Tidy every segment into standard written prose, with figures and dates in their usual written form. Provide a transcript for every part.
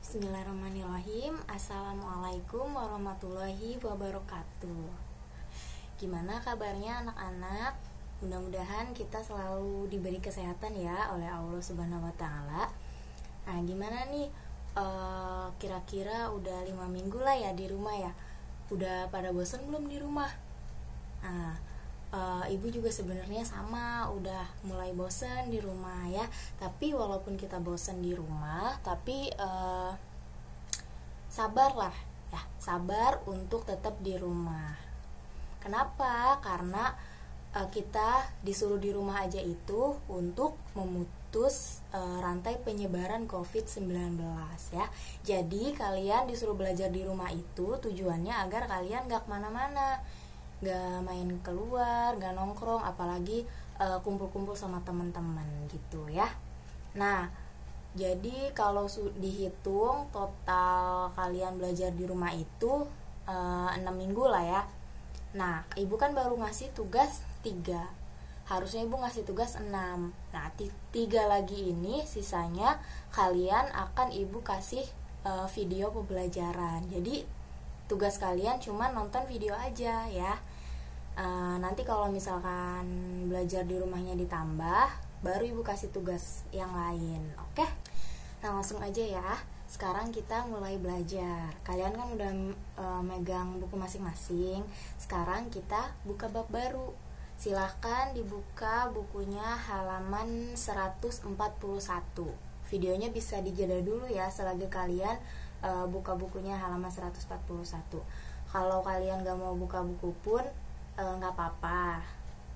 Bismillahirrahmanirrahim. Assalamualaikum warahmatullahi wabarakatuh. Gimana kabarnya anak-anak? Mudah-mudahan kita selalu diberi kesehatan ya oleh Allah Subhanahu wa Ta'ala. Nah, gimana nih? Kira-kira udah 5 minggu lah ya di rumah ya. Udah pada bosan belum di rumah? Nah, ibu juga sebenarnya sama, udah mulai bosan di rumah ya. Tapi walaupun kita bosan di rumah, tapi sabarlah ya, sabar untuk tetap di rumah. Kenapa? Karena kita disuruh di rumah aja itu untuk memutus rantai penyebaran COVID-19 ya. Jadi kalian disuruh belajar di rumah itu tujuannya agar kalian gak kemana-mana, gak main keluar, gak nongkrong, apalagi kumpul-kumpul sama teman-teman gitu ya. Nah, jadi kalau dihitung total kalian belajar di rumah itu 6 minggu lah ya. Nah, ibu kan baru ngasih tugas 3, harusnya ibu ngasih tugas 6. Nah, 3 lagi ini sisanya kalian akan ibu kasih video pembelajaran. Jadi tugas kalian cuma nonton video aja ya. Nanti kalau misalkan belajar di rumahnya ditambah, baru ibu kasih tugas yang lain. Oke? Nah, langsung aja ya. Sekarang kita mulai belajar. Kalian kan udah megang buku masing-masing. Sekarang kita buka bab baru. Silahkan dibuka bukunya halaman 141. Videonya bisa dijeda dulu ya selagi kalian buka bukunya halaman 141. Kalau kalian gak mau buka buku pun gak apa-apa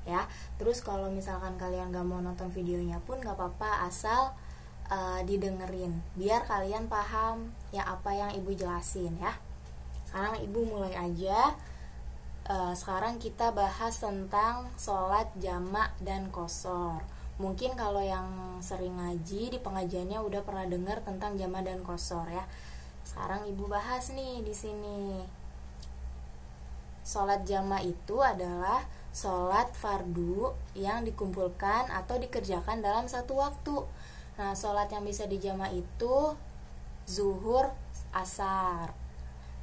ya. Terus kalau misalkan kalian gak mau nonton videonya pun gak apa-apa, asal didengerin biar kalian paham ya apa yang ibu jelasin ya. Sekarang ibu mulai aja. Sekarang kita bahas tentang sholat jamak dan qashar. Mungkin kalau yang sering ngaji di pengajiannya udah pernah dengar tentang jamak dan qashar ya. Sekarang ibu bahas nih di sini. Sholat jamak itu adalah sholat fardu yang dikumpulkan atau dikerjakan dalam satu waktu. Nah, sholat yang bisa dijamak itu zuhur, asar,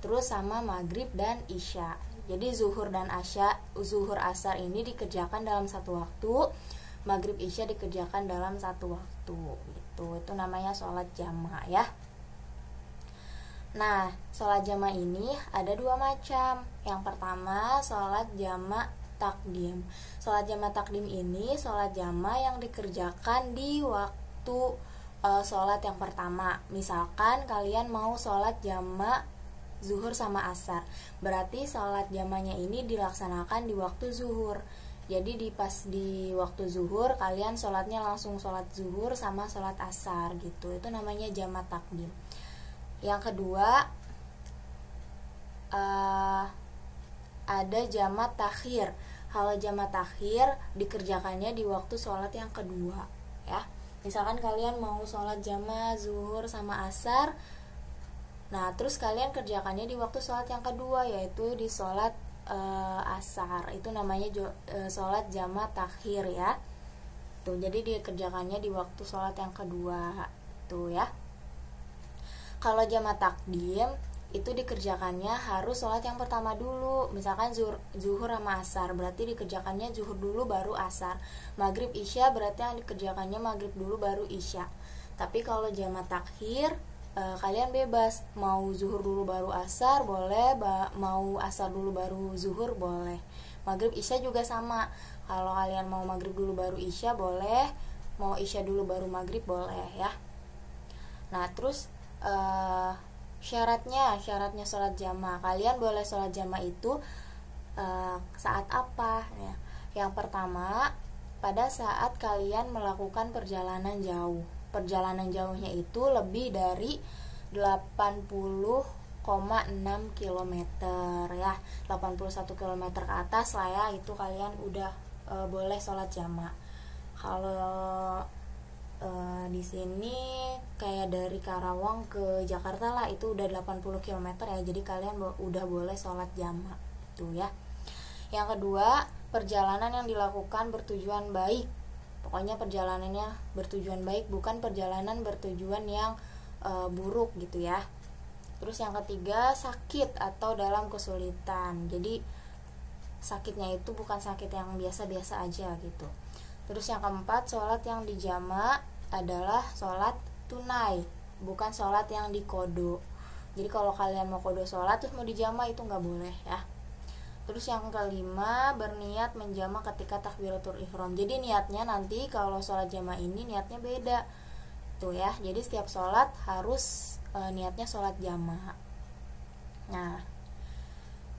terus sama maghrib dan isya. Jadi zuhur asar ini dikerjakan dalam satu waktu, maghrib isya dikerjakan dalam satu waktu gitu. Itu namanya sholat jamak ya. Nah, sholat jamak ini ada 2 macam. Yang pertama, sholat jamak takdim. Sholat jamak takdim ini sholat jamak yang dikerjakan di waktu sholat yang pertama. Misalkan kalian mau sholat jamak zuhur sama asar, berarti sholat jamaknya ini dilaksanakan di waktu zuhur. Jadi pas di waktu zuhur kalian sholatnya langsung sholat zuhur sama sholat asar gitu. Itu namanya jamak takdim. Yang kedua ada jamak takhir. Kalau jamak takhir dikerjakannya di waktu sholat yang kedua ya. Misalkan kalian mau sholat jamak zuhur sama asar, nah terus kalian kerjakannya di waktu sholat yang kedua, yaitu di sholat asar. Itu namanya sholat jamak takhir ya. Tuh, jadi dikerjakannya di waktu sholat yang kedua tuh ya. Kalau jamak takdim itu dikerjakannya harus sholat yang pertama dulu. Misalkan zuhur sama asar, berarti dikerjakannya zuhur dulu baru asar. Maghrib isya berarti yang dikerjakannya maghrib dulu baru isya. Tapi kalau jamak takhir kalian bebas, mau zuhur dulu baru asar boleh, mau asar dulu baru zuhur boleh. Maghrib isya juga sama. Kalau kalian mau maghrib dulu baru isya boleh, mau isya dulu baru maghrib boleh ya. Nah, terus syaratnya sholat jamak. Kalian boleh sholat jamak itu saat apa ya? Yang pertama, pada saat kalian melakukan perjalanan jauh. Perjalanan jauhnya itu lebih dari 80,6 km ya. 81 km ke atas lah ya, itu kalian udah boleh sholat jamak. Kalau di sini kayak dari Karawang ke Jakarta lah, itu udah 80 km ya. Jadi kalian udah boleh sholat jamak itu ya. Yang kedua, perjalanan yang dilakukan bertujuan baik. Pokoknya perjalanannya bertujuan baik, bukan perjalanan bertujuan yang buruk gitu ya. Terus yang ketiga, sakit atau dalam kesulitan. Jadi sakitnya itu bukan sakit yang biasa-biasa aja gitu. Terus yang keempat, sholat yang dijama adalah sholat tunai, bukan sholat yang dikodo. Jadi kalau kalian mau kodo sholat terus mau dijama itu nggak boleh ya. Terus yang kelima, berniat menjama ketika takbiratul ihram. Jadi niatnya nanti kalau sholat jama ini niatnya beda tuh ya. Jadi setiap sholat harus niatnya sholat jama. Nah,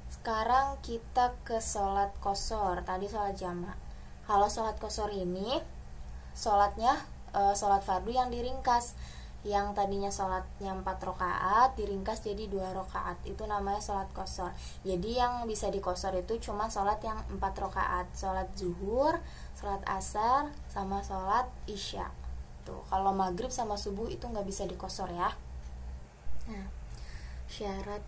sekarang kita ke sholat qashar. Tadi sholat jama. Kalau sholat qashar ini sholatnya sholat fardu yang diringkas. Yang tadinya sholatnya 4 rakaat diringkas jadi 2 rakaat, itu namanya sholat qashar. Jadi yang bisa diqashar itu cuma sholat yang 4 rakaat, sholat zuhur, sholat asar, sama sholat isya. Tuh, kalau maghrib sama subuh itu nggak bisa diqashar ya. Nah, syarat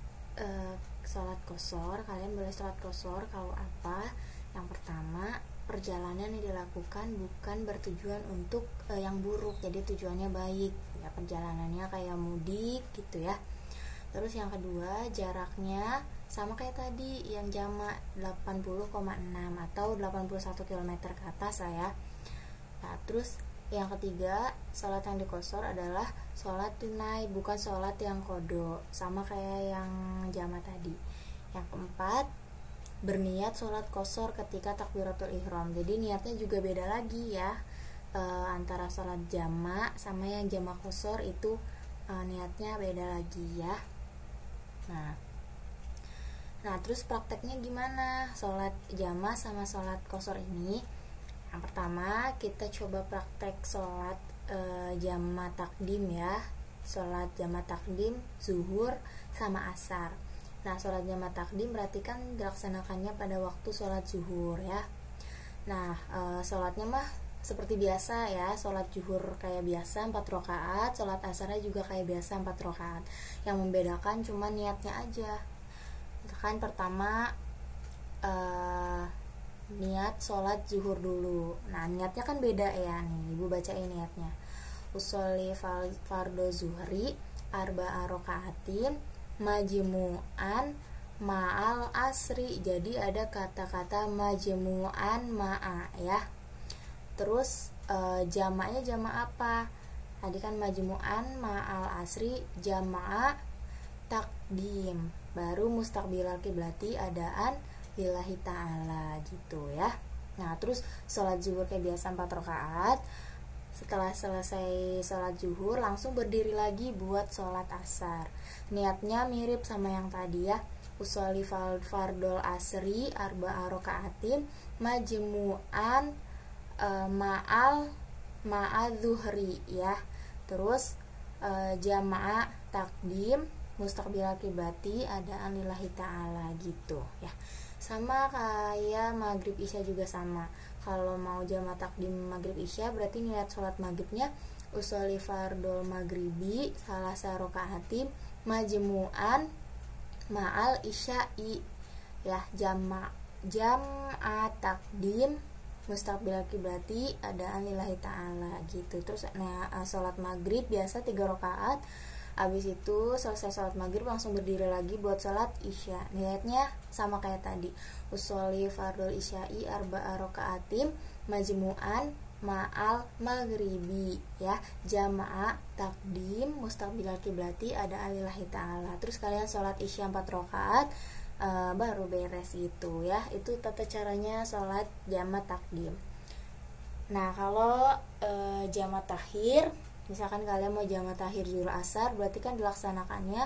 sholat qashar, kalian boleh sholat qashar kalau apa? Yang pertama, perjalanan yang dilakukan bukan bertujuan untuk yang buruk, jadi tujuannya baik ya, perjalanannya kayak mudik gitu ya. Terus yang kedua, jaraknya sama kayak tadi yang jamak 80,6 atau 81 km ke atas lah ya. Nah, terus yang ketiga, sholat yang diqashar adalah sholat tunai, bukan sholat yang kodo, sama kayak yang jamak tadi. Yang keempat, berniat sholat qashar ketika takbiratul ihram. Jadi niatnya juga beda lagi ya, antara sholat jamak sama yang jamak qashar itu niatnya beda lagi ya. Nah terus prakteknya gimana sholat jamak sama sholat qashar ini? Yang pertama kita coba praktek sholat jamak takdim ya, sholat jamak takdim zuhur sama asar. Nah, sholat jamak takdim berarti kan dilaksanakannya pada waktu sholat zuhur ya. Nah, sholatnya mah seperti biasa ya, sholat zuhur kayak biasa 4 rakaat, sholat asarnya juga kayak biasa 4 rakaat. Yang membedakan cuma niatnya aja. Misalkan pertama niat sholat zuhur dulu. Nah, niatnya kan beda ya nih, Ibu bacain niatnya. Usolli fardo zuhri arba'a rakaatin majmu'an ma'al asri. Jadi ada kata-kata majmu'an ma'a ya. Terus jamaknya jamak apa? Tadi kan majmu'an ma'al asri, jamak takdim, baru mustaqbilal kiblati adaan lillahi ta'ala gitu ya. Nah terus sholat zuhur kayak biasa 4 rakaat. Setelah selesai sholat zuhur langsung berdiri lagi buat sholat asar. Niatnya mirip sama yang tadi ya. Usolli fardol asri arba'a rakaatin majmu'an ma'al zuhri ya. Terus jamaah takdim mustaqbilal kiblati adaan lillahi ta'ala gitu ya. Sama kayak maghrib isya juga sama. Kalau mau jamak takdim maghrib isya berarti niat sholat maghribnya usolli fardol maghribi salasa rakaatin majmu'an ma'al isya'i ya. Jam'a takdim mustaqbilal kiblati adaan lillahi ta'ala gitu. Terus sholat maghrib biasa 3 rakaat. Abis itu selesai sholat maghrib langsung berdiri lagi buat sholat isya. Niatnya sama kayak tadi, usolli fardul isya'i arba'a rakaatin majmu'an ma'al maghribi ya. Jama'a takdim mustaqbilal kiblati adaan lillahi ta'ala. Terus kalian sholat isya 4 rakaat baru beres gitu ya. Itu tata caranya sholat jamak takdim. Nah kalau jamak takhir, misalkan kalian mau jamak takhir zuhur asar, berarti kan dilaksanakannya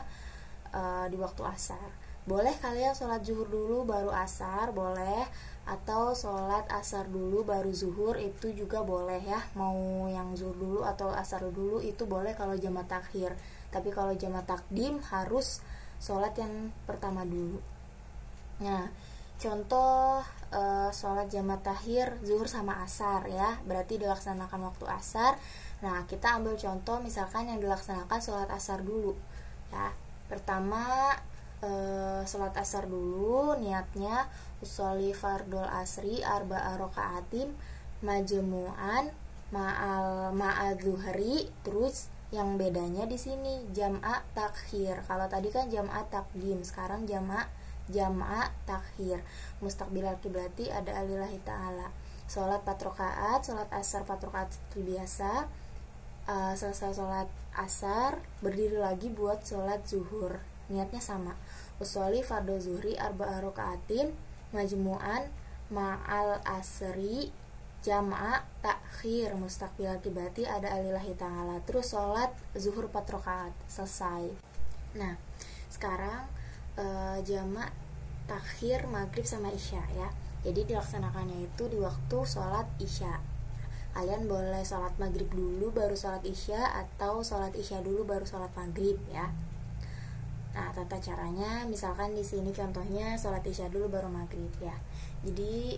di waktu asar. Boleh kalian sholat zuhur dulu baru asar, boleh. Atau sholat asar dulu baru zuhur, itu juga boleh ya. Mau yang zuhur dulu atau asar dulu itu boleh kalau jamak takhir. Tapi kalau jamak takdim harus sholat yang pertama dulu. Nah contoh sholat jamak takhir zuhur sama asar ya, berarti dilaksanakan waktu asar. Nah kita ambil contoh misalkan yang dilaksanakan sholat asar dulu ya. Pertama sholat asar dulu, niatnya usolli fardul asri arba'a rakaatin majmu'an ma'al zuhri, terus Yang bedanya di sini jam'a takhir. Kalau tadi kan jam'a takdim, sekarang jam'a takhir. Mustaqbilal kiblati ada alillahi ta'ala. Sholat 4 rakaat, sholat asar 4 rakaat seperti biasa. Selesai sholat asar berdiri lagi buat sholat zuhur. Niatnya sama. Usolli fardhu zuhri arba'a rakaatin majmu'an ma'al asri jam'a takhir mustaqbilal kiblati ada alillahi ta'ala. Terus sholat zuhur 4 rakaat selesai. Nah, sekarang jamak takhir maghrib sama isya ya. Jadi dilaksanakannya itu di waktu sholat isya. Kalian boleh sholat maghrib dulu baru sholat isya, atau sholat isya dulu baru sholat maghrib ya. Nah, tata caranya misalkan di sini contohnya sholat isya dulu baru maghrib ya. Jadi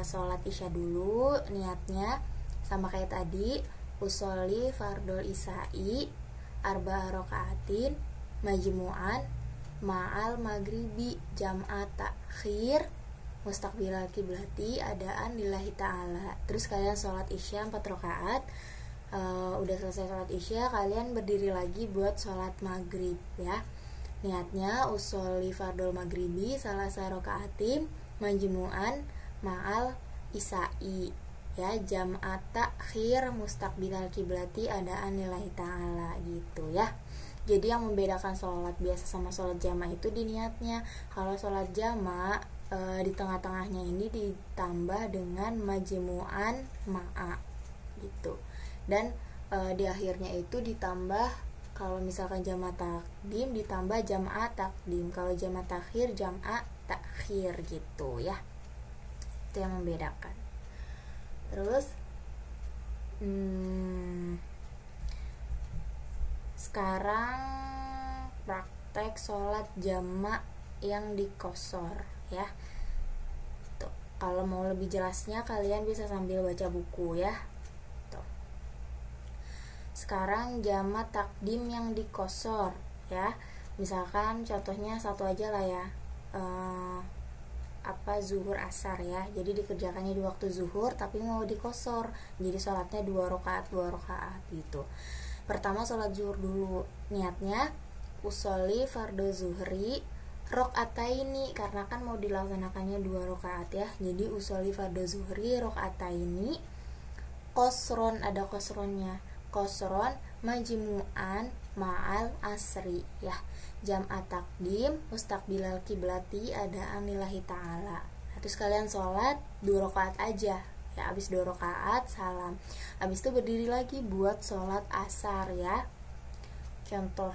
sholat isya dulu, niatnya sama kayak tadi, usolli fardol isya'i arba'a rakaatin majmu'an ma'al maghribi jam'a takhir mustaqbilal kiblati adaan lillahi ta'ala. Terus kalian sholat isya 4 rakaat. Udah selesai sholat isya, kalian berdiri lagi buat sholat maghrib ya. Niatnya usolli fardol maghribi salasa rakaatin majmu'an ma'al isya'i ya, jam'a takhir mustaqbilal kiblati adaan lillahi ta'ala gitu ya. Jadi yang membedakan sholat biasa sama sholat jama itu di niatnya. Kalau sholat jama di tengah-tengahnya ini ditambah dengan majmu'an ma'a gitu, dan di akhirnya itu ditambah, kalau misalkan jama takdim ditambah jam'a takdim, kalau jama takhir jam'a takhir gitu ya. Itu yang membedakan. Terus sekarang praktek sholat jama yang dikosor ya. Tuh, kalau mau lebih jelasnya kalian bisa sambil baca buku ya. Tuh. Sekarang jama takdim yang dikosor ya. Misalkan contohnya satu aja lah ya. Zuhur asar ya. Jadi dikerjakannya di waktu zuhur tapi mau dikosor. Jadi sholatnya 2 rakaat gitu. Pertama sholat zuhur dulu. Niatnya usolli fardhu zuhri rakaataini, karena kan mau dilaksanakannya 2 rakaat ya. Jadi usolli fardhu zuhri rakaataini qasron, ada qasronnya. Qasron majmu'an ma'al asri ya. Jam'a takdim mustaqbilal kiblati adaan lillahi ta'ala. Terus kalian sholat 2 rakaat aja ya. Habis 2 rakaat salam. Habis itu berdiri lagi buat sholat asar ya. Contoh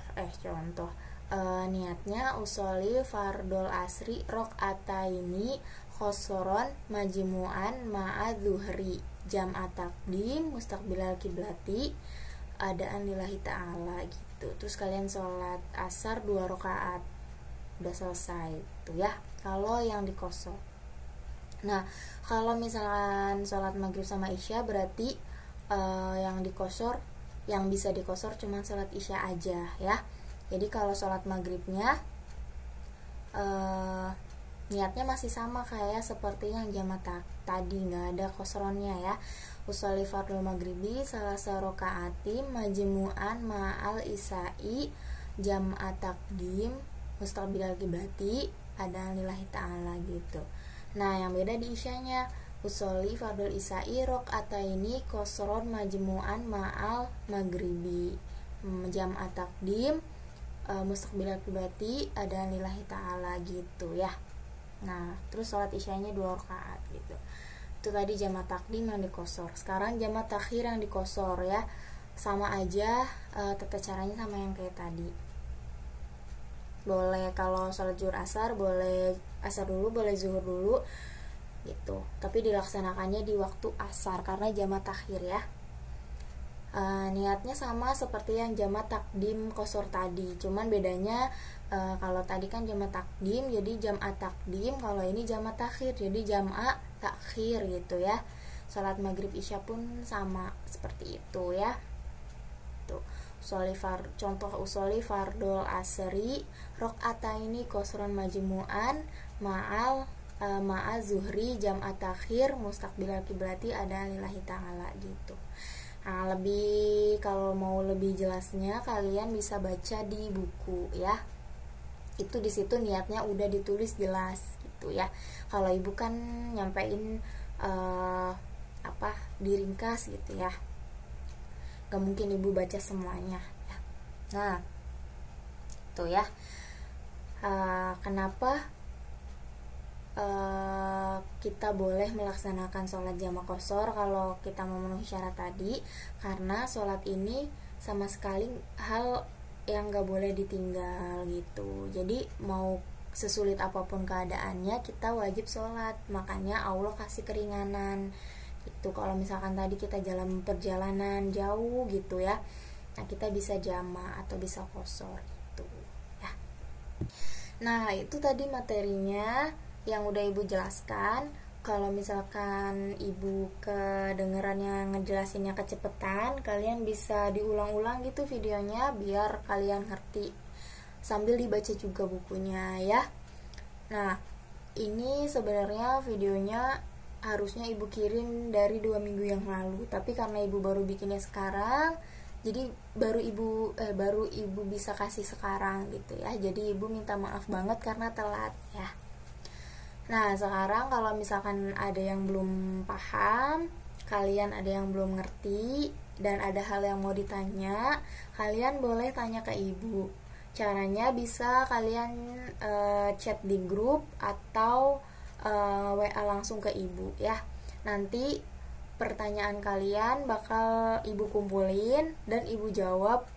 niatnya usolli fardol asri rakaataini khosron majmu'an ma'a zuhri jam'a takdim mustaqbilal kiblati adaan lillahi ta'ala gitu. Terus kalian sholat asar 2 rakaat, udah selesai tuh ya kalau yang dikosor. Nah, kalau misalkan sholat maghrib sama isya berarti yang dikosor, yang bisa dikosor cuma sholat isya aja ya. Jadi kalau sholat maghribnya niatnya masih sama kayak seperti yang jama tadi, nggak ada kosronnya ya. Usolli fardul maghribi salasa rakaatin majmu'an ma'al isya'i jam'a takdim mustaqbilal kiblati adaan lillahi ta'ala gitu. Nah, yang beda di isyanya, usolli fardul isya'i rakaataini qasron majmu'an ma'al maghribi jam'a takdim mustaqbilal kiblati adaan lillahi ta'ala gitu ya. Nah, terus sholat isyanya 2 rakaat gitu. Itu tadi jama takdim yang dikosor. Sekarang jama takhir yang dikosor ya. Sama aja tata caranya sama yang kayak tadi. Boleh kalau sholat zuhur asar, boleh asar dulu, boleh zuhur dulu gitu. Tapi dilaksanakannya di waktu asar karena jama takhir ya. Niatnya sama seperti yang jama takdim kosor tadi, cuman bedanya kalau tadi kan jama takdim jadi jam'a takdim, kalau ini jama takhir jadi jam'a takhir gitu ya. Salat maghrib isya pun sama seperti itu ya. Tuh, contoh usolli fardol asri rakaataini qasron majmu'an ma'a zuhri jam'a takhir mustaqbilal kiblati ada lillahi ta'ala gitu. Nah, kalau mau lebih jelasnya kalian bisa baca di buku ya. Itu di situ niatnya udah ditulis jelas gitu ya. Kalau ibu kan nyampein diringkas gitu ya. Gak mungkin ibu baca semuanya ya. Nah, itu ya. Kenapa kita boleh melaksanakan sholat jamak qashar kalau kita memenuhi syarat tadi? Karena sholat ini sama sekali hal yang gak boleh ditinggal gitu. Jadi mau sesulit apapun keadaannya kita wajib sholat. Makanya Allah kasih keringanan itu. Kalau misalkan tadi kita jalan perjalanan jauh gitu ya, nah kita bisa jamak atau bisa qashar gitu ya. Nah, itu tadi materinya yang udah ibu jelaskan. Kalau misalkan ibu kedengerannya ngejelasinnya kecepetan, kalian bisa diulang-ulang gitu videonya biar kalian ngerti, sambil dibaca juga bukunya ya. Nah, ini sebenarnya videonya harusnya ibu kirim dari 2 minggu yang lalu, tapi karena ibu baru bikinnya sekarang, jadi baru ibu bisa kasih sekarang gitu ya. Jadi ibu minta maaf banget karena telat ya. Nah, sekarang kalau misalkan ada yang belum paham, kalian ada yang belum ngerti, dan ada hal yang mau ditanya, kalian boleh tanya ke ibu. Caranya bisa kalian chat di grup atau WA langsung ke ibu ya. Nanti pertanyaan kalian bakal ibu kumpulin dan ibu jawab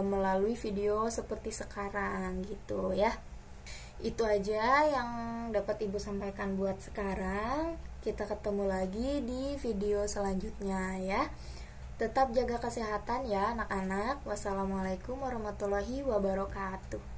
melalui video seperti sekarang gitu ya. Itu aja yang dapat ibu sampaikan buat sekarang. Kita ketemu lagi di video selanjutnya ya. Tetap jaga kesehatan ya anak-anak. Wassalamualaikum warahmatullahi wabarakatuh.